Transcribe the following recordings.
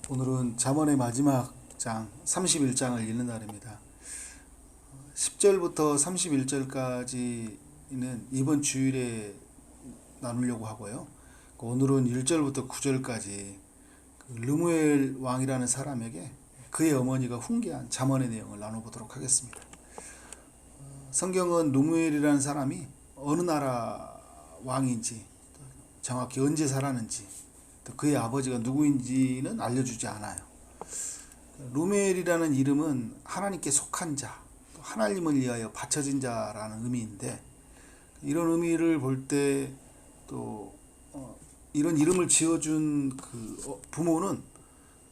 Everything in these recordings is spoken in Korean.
오늘은 잠언의 마지막 장 31장을 읽는 날입니다. 10절부터 31절까지는 이번 주일에 나누려고 하고요. 오늘은 1절부터 9절까지 르무엘 왕이라는 사람에게 그의 어머니가 훈계한 잠언의 내용을 나눠보도록 하겠습니다. 성경은 르무엘이라는 사람이 어느 나라 왕인지, 정확히 언제 살았는지, 또 그의 아버지가 누구인지는 알려주지 않아요. 르무엘이라는 이름은 하나님께 속한 자, 하나님을 위하여 바쳐진 자라는 의미인데, 이런 의미를 볼 때 또 이런 이름을 지어준 그 부모는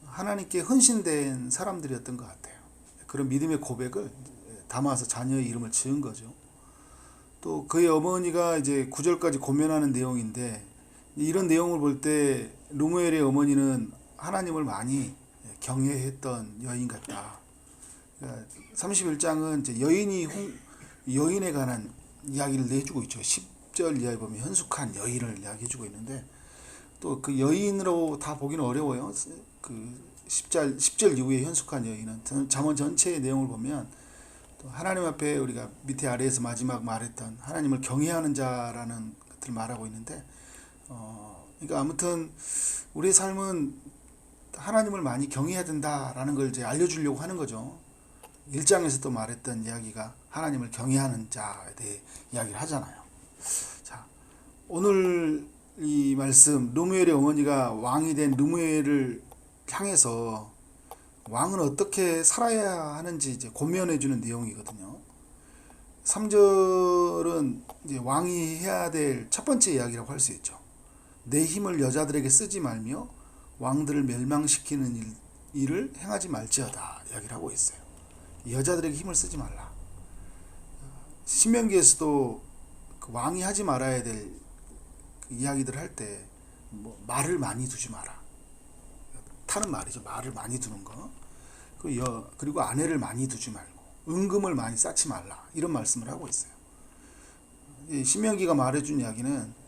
하나님께 헌신된 사람들이었던 것 같아요. 그런 믿음의 고백을 담아서 자녀의 이름을 지은 거죠. 또 그의 어머니가 이제 9절까지 고면하는 내용인데, 이런 내용을 볼 때 르무엘의 어머니는 하나님을 많이 경외했던 여인 같다. 31장은 이제 여인에 관한 이야기를 내주고 있죠. 10절 이하에 보면 현숙한 여인을 이야기해주고 있는데, 또 그 여인으로 다 보기는 어려워요. 그 10절 이후에 현숙한 여인은 잠언 전체의 내용을 보면 또 하나님 앞에 우리가 밑에 아래에서 마지막 말했던 하나님을 경외하는 자라는 것들을 말하고 있는데, 그러니까 아무튼 우리의 삶은 하나님을 많이 경외해야 된다라는 걸 이제 알려주려고 하는 거죠. 1장에서 또 말했던 이야기가 하나님을 경외하는 자에 대해 이야기를 하잖아요. 자, 오늘 이 말씀, 르무엘의 어머니가 왕이 된 르무엘을 향해서 왕은 어떻게 살아야 하는지 이제 고면해 주는 내용이거든요. 3절은 이제 왕이 해야 될 첫 번째 이야기라고 할 수 있죠. 내 힘을 여자들에게 쓰지 말며 왕들을 멸망시키는 일을 행하지 말지어다 이야기를 하고 있어요. 여자들에게 힘을 쓰지 말라. 신명기에서도 그 왕이 하지 말아야 될 그 이야기들 할 때 뭐 말을 많이 두지 마라. 타는 말이죠. 말을 많이 두는 거. 그리고 아내를 많이 두지 말고 은금을 많이 쌓지 말라. 이런 말씀을 하고 있어요. 신명기가 말해준 이야기는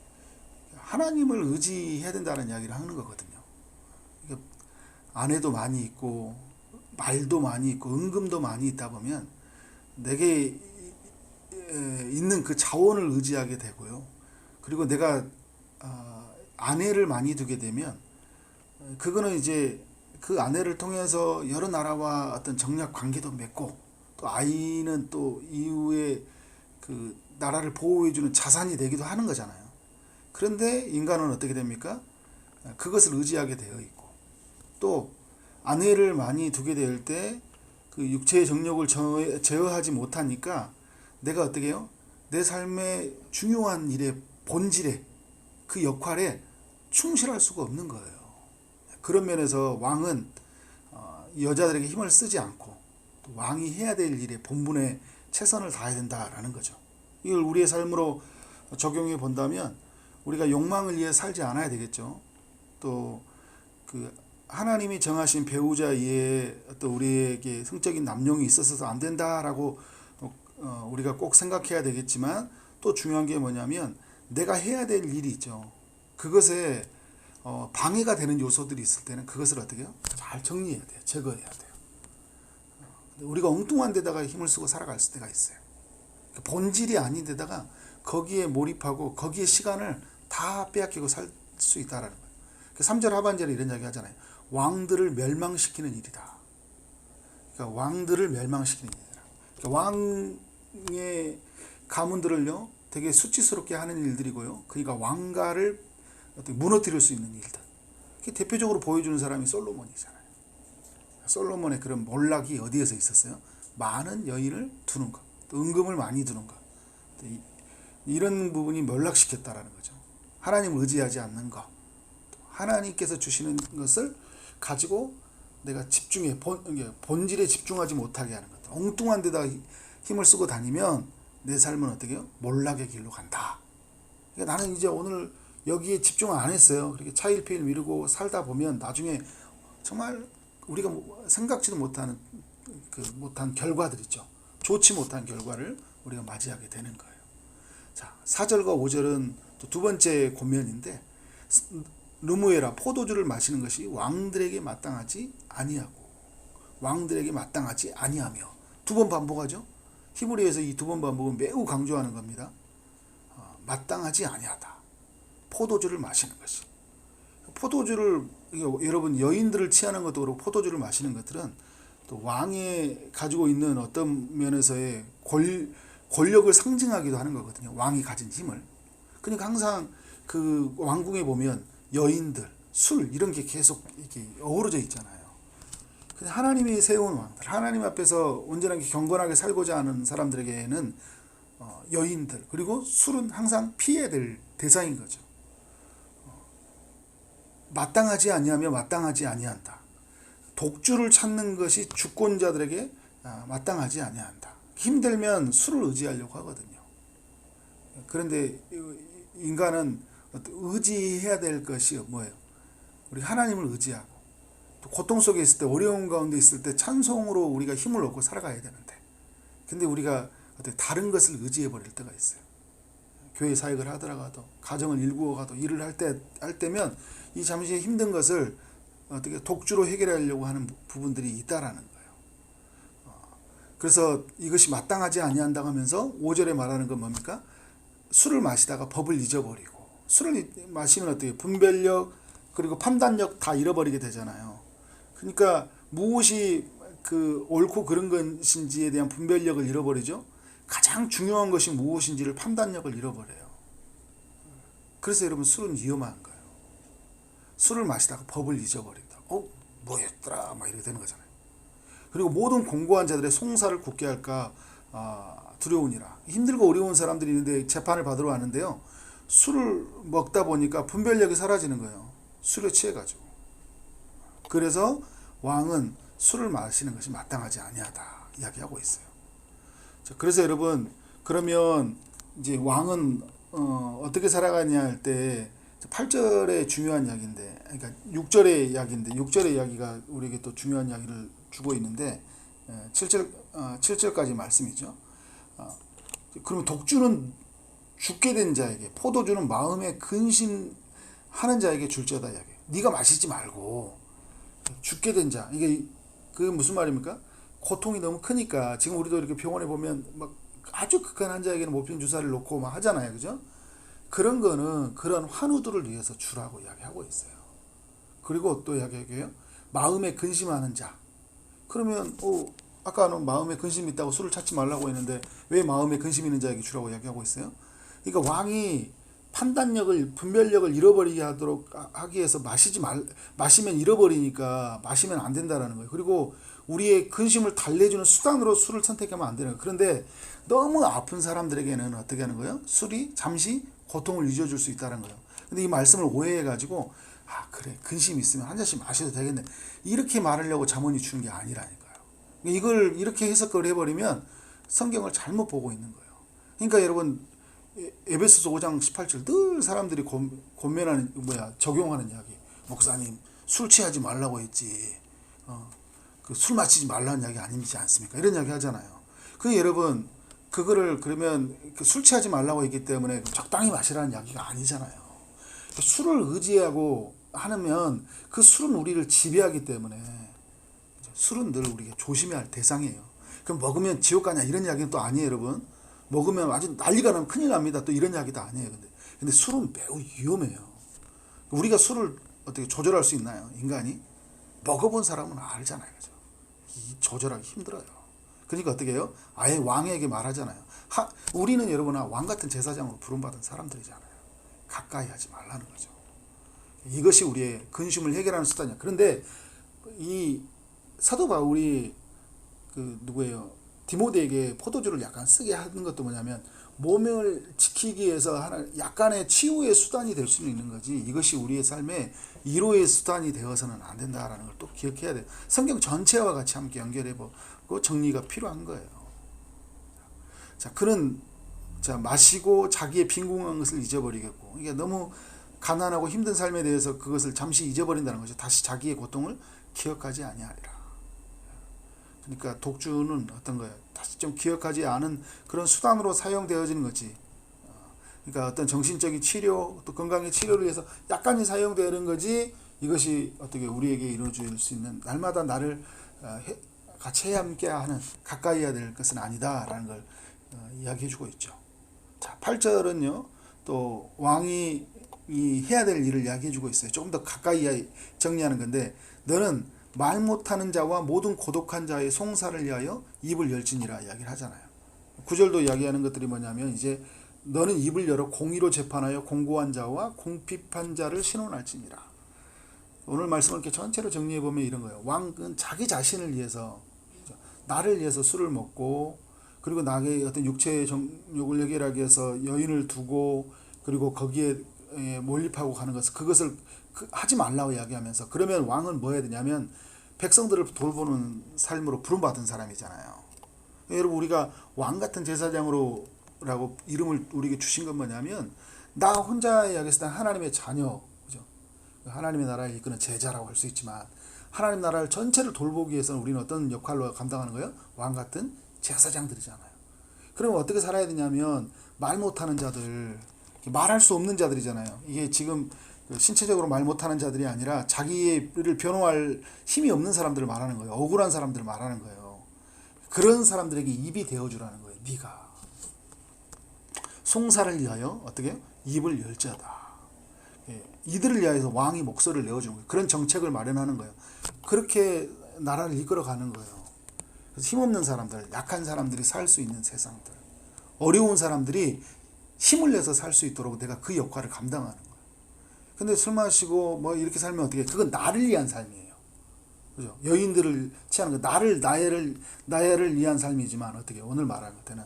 하나님을 의지해야 된다는 이야기를 하는 거거든요. 그러니까 아내도 많이 있고 말도 많이 있고 은금도 많이 있다 보면 내게 있는 그 자원을 의지하게 되고요. 그리고 내가 아내를 많이 두게 되면 그거는 이제 그 아내를 통해서 여러 나라와 어떤 정략 관계도 맺고, 또 아이는 또 이후에 그 나라를 보호해주는 자산이 되기도 하는 거잖아요. 그런데 인간은 어떻게 됩니까? 그것을 의지하게 되어 있고, 또 아내를 많이 두게 될 때 그 육체의 정욕을 제어하지 못하니까 내가 어떻게 해요? 내 삶의 중요한 일의 본질에, 그 역할에 충실할 수가 없는 거예요. 그런 면에서 왕은 여자들에게 힘을 쓰지 않고 왕이 해야 될 일에 본분에 최선을 다해야 된다라는 거죠. 이걸 우리의 삶으로 적용해 본다면 우리가 욕망을 위해 살지 않아야 되겠죠. 또 그 하나님이 정하신 배우자 이외에 또 우리에게 성적인 남용이 있어서도 안 된다라고 우리가 꼭 생각해야 되겠지만, 또 중요한 게 뭐냐면 내가 해야 될 일이 있죠. 그것에 방해가 되는 요소들이 있을 때는 그것을 어떻게 해요? 잘 정리해야 돼요. 제거해야 돼요. 우리가 엉뚱한 데다가 힘을 쓰고 살아갈 때가 있어요. 본질이 아닌 데다가 거기에 몰입하고 거기에 시간을 다 빼앗기고 살 수 있다라는 거예요. 3절 하반절에 이런 이야기 하잖아요. 왕들을 멸망시키는 일이다. 그러니까 왕들을 멸망시키는 일이다. 그러니까 왕의 가문들을요 되게 수치스럽게 하는 일들이고요. 그러니까 왕가를 어떻게 무너뜨릴 수 있는 일들. 대표적으로 보여주는 사람이 솔로몬이잖아요. 솔로몬의 그런 몰락이 어디에서 있었어요? 많은 여인을 두는 것, 또 은금을 많이 두는 것, 이런 부분이 몰락시켰다라는 거죠. 하나님을 의지하지 않는 것, 하나님께서 주시는 것을 가지고 내가 본질에 집중하지 못하게 하는 것, 엉뚱한 데다 힘을 쓰고 다니면 내 삶은 어떻게 해요? 몰락의 길로 간다. 그러니까 나는 이제 오늘 여기에 집중을 안 했어요. 그렇게 차일피일 미루고 살다 보면 나중에 정말 우리가 생각지도 못한 결과들 있죠. 좋지 못한 결과를 우리가 맞이하게 되는 거예요. 자, 4절과 5절은 또 두 번째 고면인데, 르무에라 포도주를 마시는 것이 왕들에게 마땅하지 아니하고 왕들에게 마땅하지 아니하며 두 번 반복하죠. 히브리에서 이 두 번 반복은 매우 강조하는 겁니다. 마땅하지 아니하다. 포도주를 마시는 것이. 포도주를 여러분 여인들을 취하는 것도 그렇고 포도주를 마시는 것들은 또 왕이 가지고 있는 어떤 면에서의 권력을 상징하기도 하는 거거든요. 왕이 가진 힘을. 그러니까 항상 그 왕궁에 보면 여인들, 술 이런 게 계속 이렇게 어우러져 있잖아요. 근데 하나님이 세운 왕들, 하나님 앞에서 온전하게 경건하게 살고자 하는 사람들에게는 여인들 그리고 술은 항상 피해야 될 대상인 거죠. 마땅하지 아니하며 마땅하지 아니한다. 독주를 찾는 것이 주권자들에게 마땅하지 아니한다. 힘들면 술을 의지하려고 하거든요. 그런데 인간은 의지해야 될 것이 뭐예요? 우리 하나님을 의지하고 또 고통 속에 있을 때 어려운 가운데 있을 때 찬송으로 우리가 힘을 얻고 살아가야 되는데 근데 우리가 다른 것을 의지해 버릴 때가 있어요. 교회 사역을 하더라도 가정을 일구어가도 일을 할 때면 이 잠시 힘든 것을 어떻게 독주로 해결하려고 하는 부분들이 있다라는 거예요. 그래서 이것이 마땅하지 아니한다고 하면서 5절에 말하는 건 뭡니까? 술을 마시다가 법을 잊어버리고 술을 마시면 어떻게 분별력 그리고 판단력 다 잃어버리게 되잖아요. 그러니까 무엇이 그 옳고 그른 것인지에 대한 분별력을 잃어버리죠. 가장 중요한 것이 무엇인지를 판단력을 잃어버려요. 그래서 여러분 술은 위험한 거예요. 술을 마시다가 법을 잊어버린다. 뭐였더라 막 이렇게 되는 거잖아요. 그리고 모든 공고한 자들의 송사를 굳게 할까 두려우니라. 힘들고 어려운 사람들이 있는데 재판을 받으러 왔는데요. 술을 먹다 보니까 분별력이 사라지는 거예요. 술에 취해가지고. 그래서 왕은 술을 마시는 것이 마땅하지 아니하다 이야기하고 있어요. 자, 그래서 여러분 그러면 이제 왕은 어떻게 살아가냐 할 때 8절의 중요한 이야기인데, 그러니까 6절의 이야기인데 6절의 이야기가 우리에게 또 중요한 이야기를 주고 있는데 7절까지 말씀이죠. 그러면 독주는 죽게 된 자에게, 포도주는 마음에 근심하는 자에게 줄지어다 이야기. 네가 마시지 말고 죽게 된 자. 이게 그게 무슨 말입니까? 고통이 너무 크니까 지금 우리도 이렇게 병원에 보면 막 아주 극한 환자에게는 모피온 주사를 놓고 막 하잖아요, 그죠? 그런 거는 그런 환우들을 위해서 주라고 이야기하고 있어요. 그리고 또 이야기해요. 마음에 근심하는 자. 그러면 아까는 마음에 근심이 있다고 술을 찾지 말라고 했는데 왜 마음에 근심 있는 자에게 주라고 이야기하고 있어요? 그러니까 왕이 판단력을 분별력을 잃어버리게 하기 위해서 마시면 잃어버리니까 마시면 안 된다라는 거예요. 그리고 우리의 근심을 달래주는 수단으로 술을 선택하면 안 되는 거예요. 그런데 너무 아픈 사람들에게는 어떻게 하는 거예요? 술이 잠시 고통을 잊어줄 수 있다는 거예요. 근데 이 말씀을 오해해가지고 그래 근심 있으면 한 잔씩 마셔도 되겠네 이렇게 말하려고 잠언이 주는 게 아니라니까요. 이걸 이렇게 해석을 해버리면 성경을 잘못 보고 있는 거예요. 그러니까 여러분 에베소서 5장 18절 늘 사람들이 적용하는 이야기. 목사님 술 취하지 말라고 했지. 술 마시지 말라는 이야기 아니지 않습니까? 이런 이야기 하잖아요. 그 여러분 그거를 그러면 술 취하지 말라고 했기 때문에 적당히 마시라는 이야기가 아니잖아요. 술을 의지하고 하면 그 술은 우리를 지배하기 때문에 술은 늘 우리가 조심해야 할 대상이에요. 그럼 먹으면 지옥 가냐 이런 이야기는 또 아니에요, 여러분. 먹으면 아주 난리가 나면 큰일 납니다. 또 이런 이야기도 아니에요. 근데 술은 매우 위험해요. 우리가 술을 어떻게 조절할 수 있나요? 인간이 먹어본 사람은 알잖아요, 그죠? 조절하기 힘들어요. 그러니까 어떻게 해요? 아예 왕에게 말하잖아요. 우리는 여러분 왕 같은 제사장으로 부름받은 사람들이잖아요. 가까이 하지 말라는 거죠. 이것이 우리의 근심을 해결하는 수단이야. 그런데 이 사도 바울이 누구예요? 디모데에게 포도주를 약간 쓰게 하는 것도 뭐냐면 몸을 지키기 위해서 약간의 치유의 수단이 될 수는 있는 거지 이것이 우리의 삶의 위로의 수단이 되어서는 안 된다라는 걸 또 기억해야 돼요. 성경 전체와 같이 함께 연결해보고 정리가 필요한 거예요. 자, 마시고 자기의 빈궁한 것을 잊어버리겠고 이게 너무 가난하고 힘든 삶에 대해서 그것을 잠시 잊어버린다는 거죠. 다시 자기의 고통을 기억하지 아니하리라. 그러니까 독주는 어떤 거예요? 다시 좀 기억하지 않은 그런 수단으로 사용되어지는 거지. 그러니까 어떤 정신적인 치료, 또 건강의 치료를 위해서 약간이 사용되는 거지, 이것이 어떻게 우리에게 이루어질 수 있는, 날마다 나를 같이 함께하는, 가까이 해야 될 것은 아니다라는 걸 이야기해주고 있죠. 자, 8절은요, 또 왕이 해야 될 일을 이야기해주고 있어요. 조금 더 가까이 정리하는 건데, 너는 말 못하는 자와 모든 고독한 자의 송사를 위하여 입을 열지니라 이야기를 하잖아요. 9절도 이야기하는 것들이 뭐냐면, 이제 너는 입을 열어 공의로 재판하여 공고한 자와 궁핍한 자를 신원할지니라. 오늘 말씀을 이렇게 전체로 정리해 보면 이런 거예요. 왕은 자기 자신을 위해서, 나를 위해서 술을 먹고, 그리고 나의 어떤 육체의 정욕을 해결하기 위해서 여인을 두고, 그리고 거기에 몰입하고 가는 그것을 하지 말라고 이야기하면서, 그러면 왕은 뭐 해야 되냐면 백성들을 돌보는 삶으로 부름받은 사람이잖아요. 여러분, 우리가 왕 같은 제사장으로 라고 이름을 우리에게 주신 건 뭐냐면, 나 혼자 이야기했을 때 하나님의 자녀, 그죠? 하나님의 나라를 이끄는 제자라고 할 수 있지만, 하나님 나라를 전체를 돌보기 위해서는 우리는 어떤 역할로 감당하는 거예요? 왕 같은 제사장들이잖아요. 그러면 어떻게 살아야 되냐면, 말 못하는 자들, 말할 수 없는 자들이잖아요. 이게 지금 신체적으로 말 못하는 자들이 아니라 자기를 변호할 힘이 없는 사람들을 말하는 거예요. 억울한 사람들을 말하는 거예요. 그런 사람들에게 입이 되어주라는 거예요. 네가 송사를 위하여 어떻게 입을 열자다. 이들을 위하여서 왕이 목소리를 내어주는 거예요. 그런 정책을 마련하는 거예요. 그렇게 나라를 이끌어가는 거예요. 그래서 힘없는 사람들, 약한 사람들이 살 수 있는 세상들, 어려운 사람들이 힘을 내서 살 수 있도록 내가 그 역할을 감당하는 거예요. 근데 술 마시고 뭐 이렇게 살면 어떻게? 그건 나를 위한 삶이에요. 그죠? 여인들을 취하는 거, 나를 위한 삶이지만, 어떻게 오늘 말하는 것에는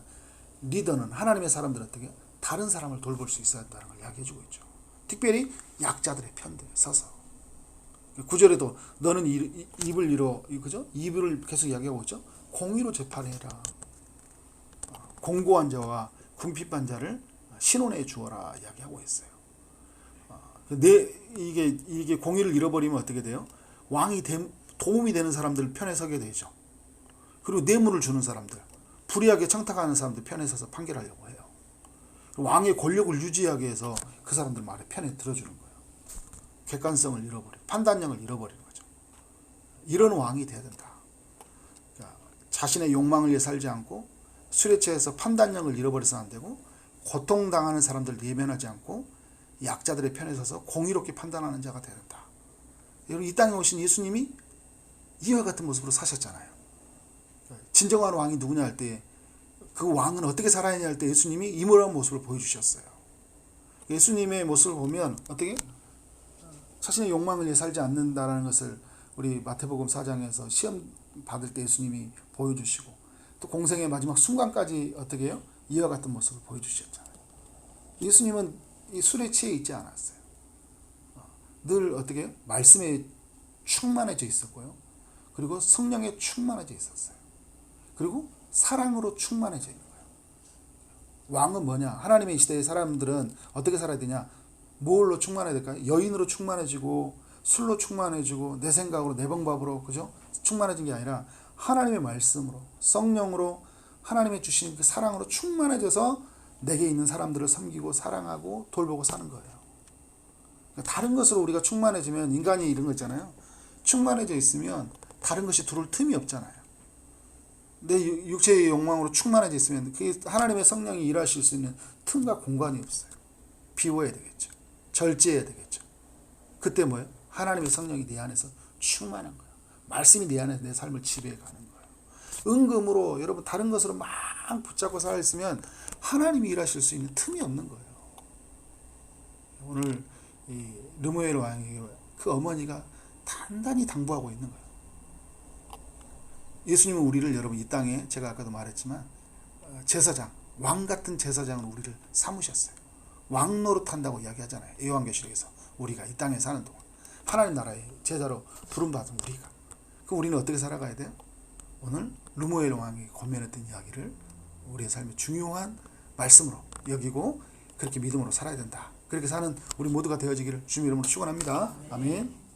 리더는, 하나님의 사람들은 어떻게 다른 사람을 돌볼 수 있어야 한다는 걸 이야기해주고 있죠. 특별히 약자들의 편에 서서. 9절에도 너는 입을 잃어, 그죠? 입을 계속 이야기하고 있죠. 공의로 재판해라. 공고한 자와 궁핍한 자를 신원해 주어라 이야기하고 있어요. 이게 공의를 잃어버리면 어떻게 돼요? 왕이 도움이 되는 사람들 편에 서게 되죠. 그리고 뇌물을 주는 사람들, 불의하게 청탁하는 사람들 편에 서서 판결하려고 해요. 왕의 권력을 유지하기 위해서 그 사람들 말에 편에 들어주는 거예요. 객관성을 잃어버리고 판단력을 잃어버리는 거죠. 이런 왕이 돼야 된다. 그러니까 자신의 욕망을 위해 살지 않고, 술에 취해서 판단력을 잃어버려서 안 되고, 고통당하는 사람들 예면하지 않고, 약자들의 편에 서서 공의롭게 판단하는 자가 돼야 된다. 여러분, 이 땅에 오신 예수님이 이와 같은 모습으로 사셨잖아요. 진정한 왕이 누구냐 할 때, 그 왕은 어떻게 살아야 하냐 할 때 예수님이 이러한 모습을 보여주셨어요. 예수님의 모습을 보면 어떻게? 자신의 욕망을 위해 살지 않는다는 것을 우리 마태복음 4장에서 시험 받을 때 예수님이 보여주시고, 또 공생의 마지막 순간까지 어떻게 해요? 이와 같은 모습을 보여주셨잖아요. 예수님은 이 술에 취해 있지 않았어요. 늘 어떻게 해요? 말씀에 충만해져 있었고요. 그리고 성령에 충만해져 있었어요. 그리고 사랑으로 충만해져 있는 거예요. 왕은 뭐냐? 하나님의 시대의 사람들은 어떻게 살아야 되냐? 뭘로 충만해야 될까요? 여인으로 충만해지고, 술로 충만해지고, 내 생각으로, 내 방법으로, 그죠? 충만해진 게 아니라 하나님의 말씀으로, 성령으로, 하나님의 주신 그 사랑으로 충만해져서 내게 있는 사람들을 섬기고 사랑하고 돌보고 사는 거예요. 다른 것으로 우리가 충만해지면, 인간이 이런 거 있잖아요. 충만해져 있으면 다른 것이 들어올 틈이 없잖아요. 내 육체의 욕망으로 충만해져 있으면 그게 하나님의 성령이 일하실 수 있는 틈과 공간이 없어요. 비워야 되겠죠. 절제해야 되겠죠. 그때 뭐예요? 하나님의 성령이 내 안에서 충만한 거예요. 말씀이 내 안에서 내 삶을 지배해 가는 거예요. 은금으로 여러분 다른 것으로 막 붙잡고 살아 있으면 하나님이 일하실 수 있는 틈이 없는 거예요. 오늘 이 르무엘 왕에게 그 어머니가 단단히 당부하고 있는 거예요. 예수님은 우리를, 여러분, 이 땅에 제가 아까도 말했지만 제사장, 왕 같은 제사장으로 우리를 삼으셨어요. 왕 노릇한다고 이야기하잖아요. 요한계시록에서 우리가 이 땅에 사는 동안 하나님 나라의 제자로 부름받은 우리가, 그럼 우리는 어떻게 살아가야 돼요? 오늘 르무엘 왕이 권면했던 이야기를 우리의 삶의 중요한 말씀으로 여기고 그렇게 믿음으로 살아야 된다. 그렇게 사는 우리 모두가 되어지기를 주님 이름으로 축원합니다. 아멘.